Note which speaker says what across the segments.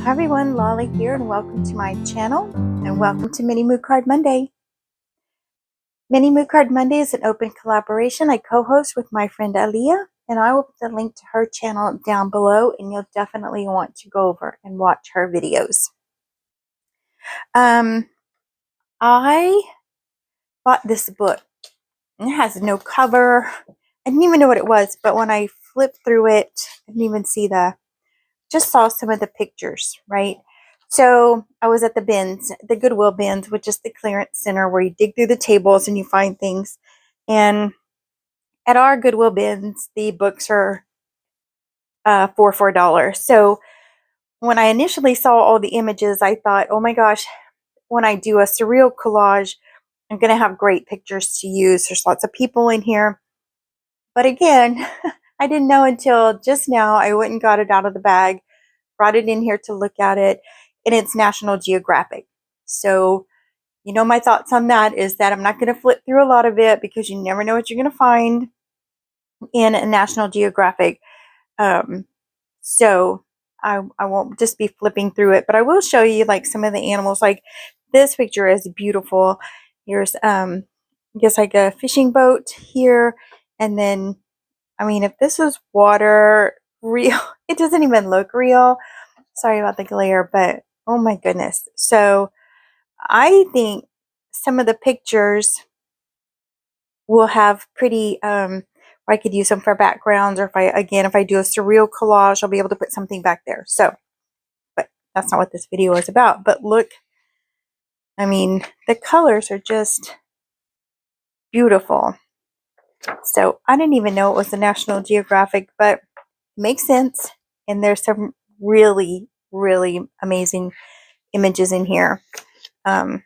Speaker 1: Hi everyone, Lolly here and welcome to my channel and welcome to Mini Moo Card Monday. Mini Moo Card Monday is an open collaboration I co-host with my friend Aaliyah, and I will put the link to her channel down below and you'll definitely want to go over and watch her videos. I bought this book and it has no cover. I didn't even know what it was, but when I flipped through it, I didn't even see just saw some of the pictures, right? So I was at the bins, the Goodwill bins, which is the clearance center where you dig through the tables and you find things. And at our Goodwill bins, the books are for $4. So when I initially saw all the images, I thought, oh my gosh, when I do a surreal collage, I'm going to have great pictures to use. There's lots of people in here. But again, I didn't know until just now. I went and got it out of the bag, brought it in here to look at it, and it's National Geographic. So, you know, my thoughts on that is that I'm not going to flip through a lot of it because you never know what you're going to find in a National Geographic. So I won't just be flipping through it, but I will show you like some of the animals. Like this picture is beautiful. Here's, I guess like a fishing boat here. And then, I mean, if this was water real, it doesn't even look real. Sorry about the glare, but oh my goodness. So I think some of the pictures will have pretty, or I could use them for backgrounds, or if I do a surreal collage, I'll be able to put something back there. So, but that's not what this video is about. But look, I mean, the colors are just beautiful. So I didn't even know it was the National Geographic, but it makes sense. And there's some really, really amazing images in here. I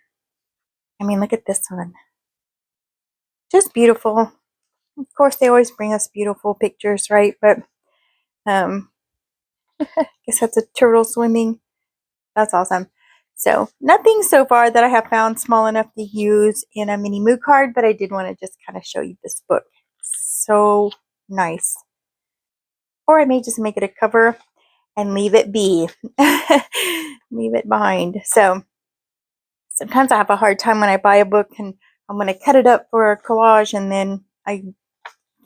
Speaker 1: mean, look at this one. Just beautiful. Of course, they always bring us beautiful pictures, right? But I guess that's a turtle swimming. That's awesome. So nothing so far that I have found small enough to use in a mini moo card, but I did want to just kind of show you this book. So nice. Or I may just make it a cover and leave it be. Leave it behind. So sometimes I have a hard time when I buy a book and I'm going to cut it up for a collage and then I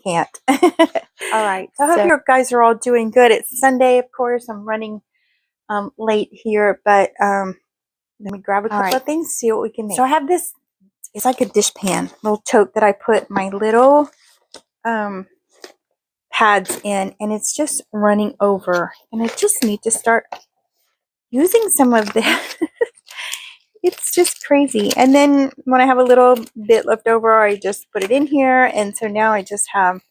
Speaker 1: can't. All right. So I hope you guys are all doing good. It's Sunday, of course. I'm running late here, but let me grab a couple of things, see what we can make. So I have this, it's like a dishpan, little tote that I put my little pads in, and it's just running over. And I just need to start using some of this. It's just crazy. And then when I have a little bit left over, I just put it in here. And so now I just have,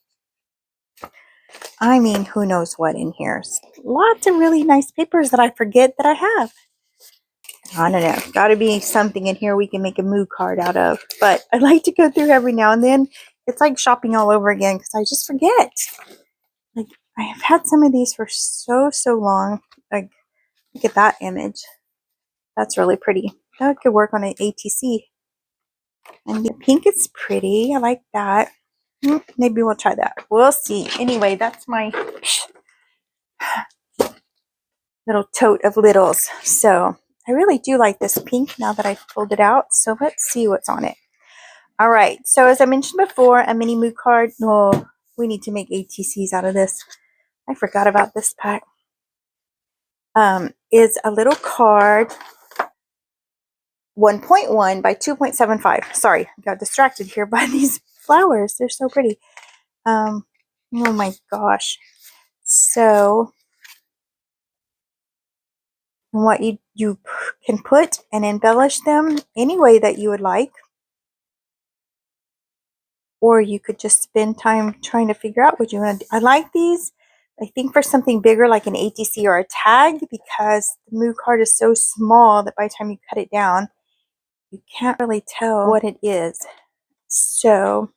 Speaker 1: I mean, who knows what in here. Lots of really nice papers that I forget that I have. I don't know. Got to be something in here we can make a moo card out of. But I like to go through every now and then. It's like shopping all over again because I just forget. Like, I have had some of these for so long. Like, look at that image. That's really pretty. That could work on an ATC. And the pink is pretty. I like that. Maybe we'll try that. We'll see. Anyway, that's my little tote of littles. So I really do like this pink now that I've pulled it out. So let's see what's on it. All right. So as I mentioned before, a mini moo card. Oh, we need to make ATCs out of this. I forgot about this pack. Is a little card. 1.1 by 2.75. Sorry, I got distracted here by these flowers. They're so pretty. Oh my gosh. So what you can put and embellish them any way that you would like. Or you could just spend time trying to figure out what you want to do. I like these, I think, for something bigger like an ATC or a tag, because the moo card is so small that by the time you cut it down, you can't really tell what it is. So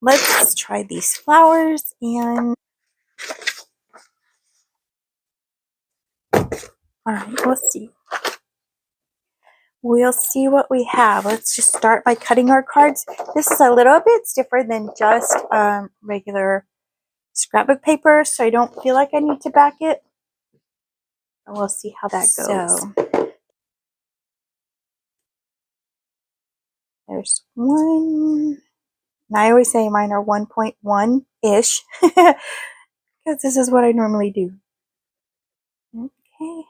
Speaker 1: let's try these flowers and all right, let's see. We'll see what we have. Let's just start by cutting our cards. This is a little bit different than just regular scrapbook paper, so I don't feel like I need to back it. And we'll see how that goes. So there's one. And I always say mine are 1.1-ish because this is what I normally do. Okay.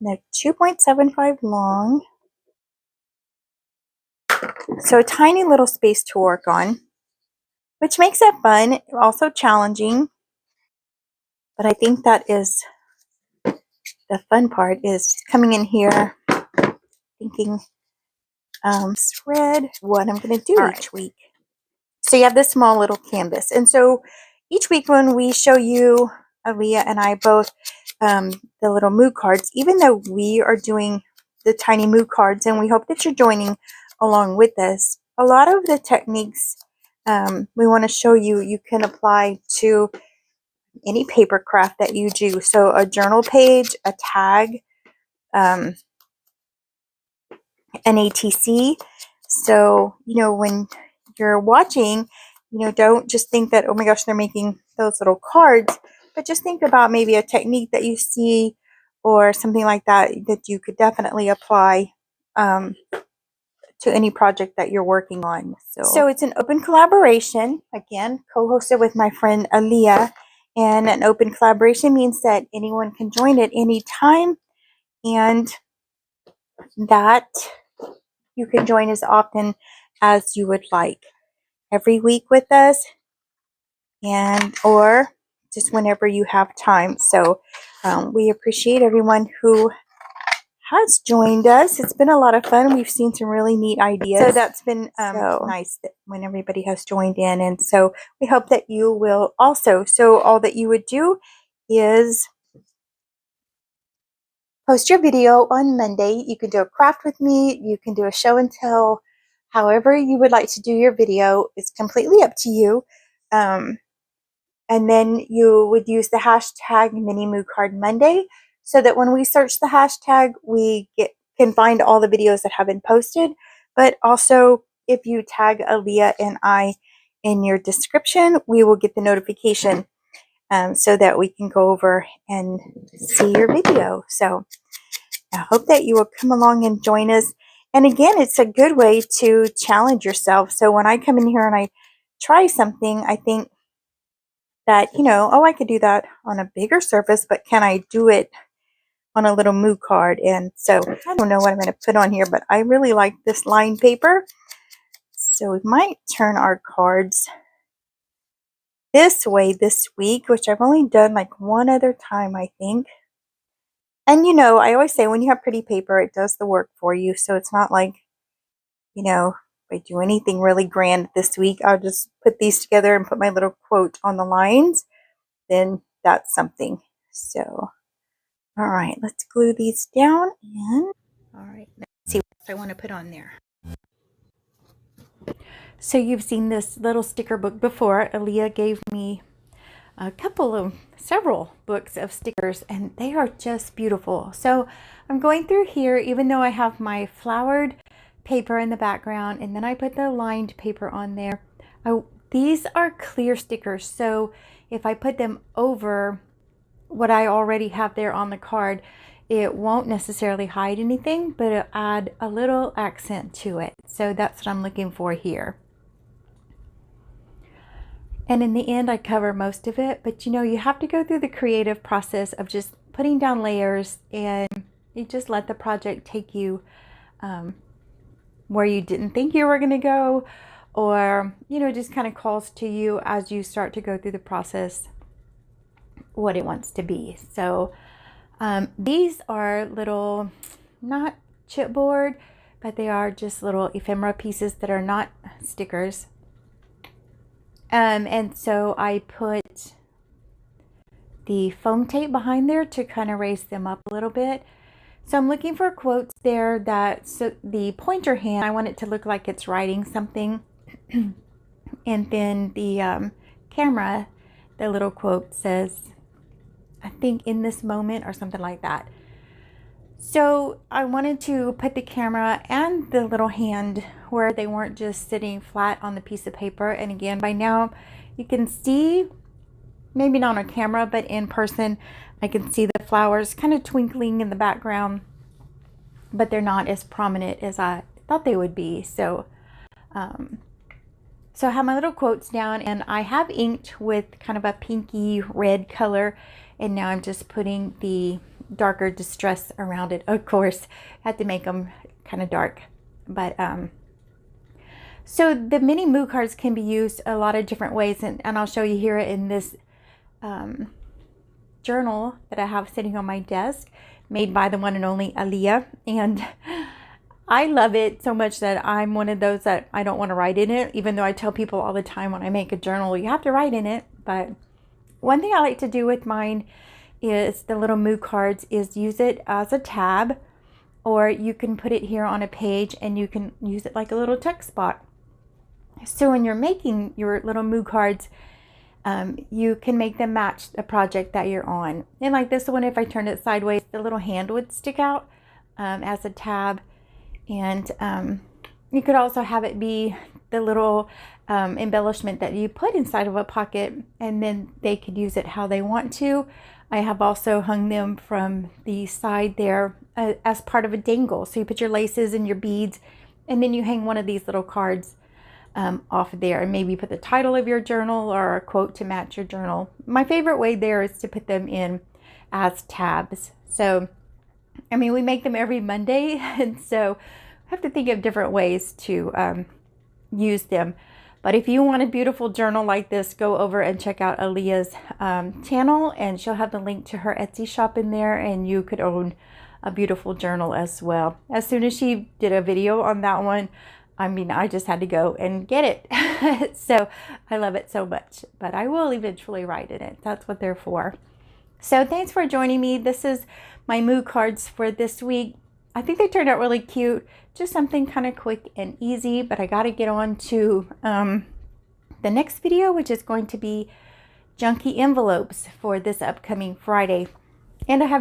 Speaker 1: They're 2.75 long. So a tiny little space to work on, which makes it fun, also challenging. But I think that is the fun part, is coming in here thinking thread what I'm going to do each week. So you have this small little canvas. And so each week when we show you, Aaliyah and I both, the little mood cards, even though we are doing the tiny mood cards, and we hope that you're joining along with us, a lot of the techniques we want to show you, you can apply to any paper craft that you do. So a journal page, a tag, an ATC. So, when you're watching, don't just think that, oh my gosh, they're making those little cards, but just think about maybe a technique that you see or something like that that you could definitely apply to any project that you're working on. So it's an open collaboration, again, co-hosted with my friend Aaliyah. And an open collaboration means that anyone can join at any time, and that you can join as often as you would like, every week with us, and or just whenever you have time. So we appreciate everyone who has joined us. It's been a lot of fun. We've seen some really neat ideas. So that's been nice that when everybody has joined in. And so we hope that you will also. So all that you would do is post your video on Monday. You can do a craft with me. You can do a show and tell. However you would like to do your video is completely up to you. And then you would use the hashtag minimoocardmonday, so that when we search the hashtag, we can find all the videos that have been posted. But also, if you tag Aaliyah and I in your description, we will get the notification so that we can go over and see your video. So I hope that you will come along and join us. And again, it's a good way to challenge yourself. So when I come in here and I try something, I think that, oh, I could do that on a bigger surface, but can I do it on a little mood card? And so I don't know what I'm going to put on here, but I really like this lined paper. So we might turn our cards this way this week, which I've only done like one other time, I think. And I always say when you have pretty paper, it does the work for you. So it's not like, if I do anything really grand this week, I'll just put these together and put my little quote on the lines. Then that's something. So, all right, let's glue these down. And all right, let's see what else I want to put on there. So you've seen this little sticker book before. Aaliyah gave me several books of stickers, and they are just beautiful. So I'm going through here, even though I have my flowered paper in the background, and then I put the lined paper on there. These are clear stickers, so if I put them over what I already have there on the card, it won't necessarily hide anything, but it'll add a little accent to it. So that's what I'm looking for here. And in the end, I cover most of it, but you have to go through the creative process of just putting down layers, and you just let the project take you where you didn't think you were going to go, or just kind of calls to you as you start to go through the process what it wants to be. So these are little, not chipboard, but they are just little ephemera pieces that are not stickers. And so I put the foam tape behind there to kind of raise them up a little bit. So I'm looking for quotes there that, so the pointer hand, I want it to look like it's writing something. And then the camera, the little quote says, I think, in this moment, or something like that. So I wanted to put the camera and the little hand where they weren't just sitting flat on the piece of paper. And again, by now you can see maybe not on camera, but in person, I can see the flowers kind of twinkling in the background, but they're not as prominent as I thought they would be. So so I have my little quotes down, and I have inked with kind of a pinky red color, and now I'm just putting the darker distress around it. Of course, I had to make them kind of dark. But so the mini moo cards can be used a lot of different ways, and I'll show you here in this journal that I have sitting on my desk, made by the one and only Aaliyah. And I love it so much that I'm one of those that I don't want to write in it, even though I tell people all the time when I make a journal, you have to write in it. But one thing I like to do with mine is the little moo cards is use it as a tab, or you can put it here on a page and you can use it like a little text spot. So when you're making your little moo cards, you can make them match the project that you're on. And like this one, if I turned it sideways, the little hand would stick out as a tab. And you could also have it be the little embellishment that you put inside of a pocket, and then they could use it how they want to. I have also hung them from the side there as part of a dangle. So you put your laces and your beads, and then you hang one of these little cards off there, and maybe put the title of your journal or a quote to match your journal. My favorite way there is to put them in as tabs. So I mean, we make them every Monday, and so I have to think of different ways to use them. But if you want a beautiful journal like this, go over and check out Aaliyah's channel, and she'll have the link to her Etsy shop in there, and you could own a beautiful journal as well. As soon as she did a video on that one, I mean, I just had to go and get it. So I love it so much, but I will eventually write in it. That's what they're for. So thanks for joining me. This is my moo cards for this week. I think they turned out really cute. Just something kind of quick and easy, but I got to get on to the next video, which is going to be junky envelopes for this upcoming Friday. And I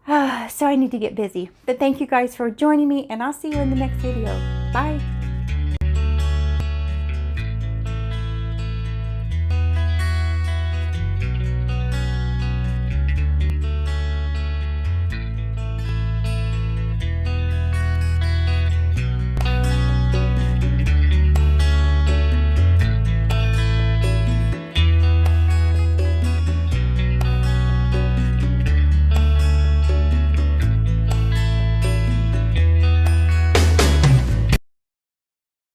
Speaker 1: have, so I need to get busy. But thank you guys for joining me, and I'll see you in the next video. Bye.